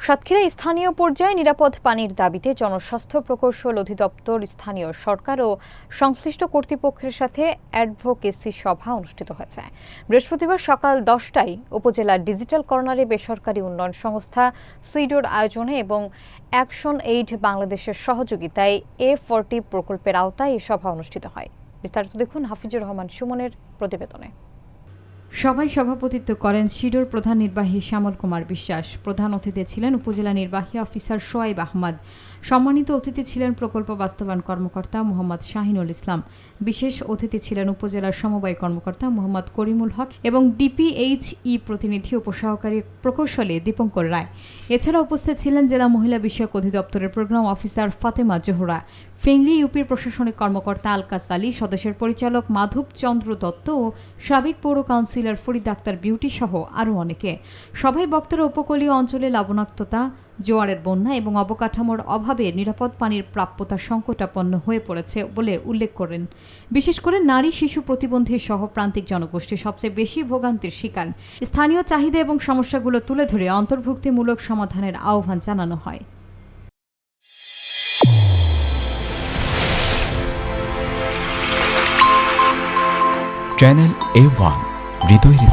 সাতক্ষীরায় স্থানীয় পর্যায়ে নিরাপদ পানির দাবিতে জনস্বাস্থ্য প্রকৌশল অধিদপ্তর, স্থানীয় সরকার ও সংশ্লিষ্ট কর্তৃপক্ষের সাথে অ্যাডভোকেসি সভা অনুষ্ঠিত হয়েছে। বৃহস্পতিবার সকাল 10টায় উপজেলার ডিজিটাল কর্নারে বেসরকারি উন্নয়ন সংস্থা সিডোর আয়োজনে এবং অ্যাকশন এইড বাংলাদেশের সহযোগিতায় A40 প্রকল্পের আওতায় এই সভা অনুষ্ঠিত হয়। বিস্তারিত দেখুন হাফিজুর রহমান সুমনের প্রতিবেদনে। সভায় সভাপতিত্ব করেন সিডোর প্রধান নির্বাহী শ্যামল কুমার বিশ্বাস। প্রধান অতিথি ছিলেন উপজেলা নির্বাহী অফিসার সোয়াইব আহমদ। সম্মানিত অতিথি ছিলেন প্রকল্প বাস্তবায়ন কর্মকর্তা মোহাম্মদ শাহিনুল ইসলাম। বিশেষ অতিথি ছিলেন উপজেলার সমবায় কর্মকর্তা মোহাম্মদ করিমুল হক এবং ডিপিএইচই প্রতিনিধি উপসহকারী প্রকৌশলী দীপঙ্কর রায়। এছাড়া উপস্থিত ছিলেন জেলা মহিলা বিষয়ক অধিদপ্তরের প্রোগ্রাম অফিসার ফাতেমা জোহরা, ফেংরি ইউপির প্রশাসনিক কর্মকর্তা আলকাস আলী, সদস্যের পরিচালক মাধব চন্দ্র দত্ত ও সাবেক পৌর কাউন্সিলর ফরিদ আক্তার বিউটি সহ আরও অনেকে। সভায় বক্তারা উপকূলীয় অঞ্চলে লবণাক্ততা, জোয়ারের বন্যা এবং অবকাঠামোর অভাবে নিরাপদ পানির প্রাপ্যতা সংকটাপন্ন হয়ে পড়েছে বলে উল্লেখ করেন। বিশেষ করে নারী, শিশু, প্রতিবন্ধী সহ প্রান্তিক জনগোষ্ঠী সবচেয়ে বেশি ভোগান্তির শিকার। স্থানীয় চাহিদা এবং সমস্যাগুলো তুলে ধরে অন্তর্ভুক্তিমূলক সমাধানের আহ্বান জানানো হয়। চ্যানেল A1 হৃদয়ের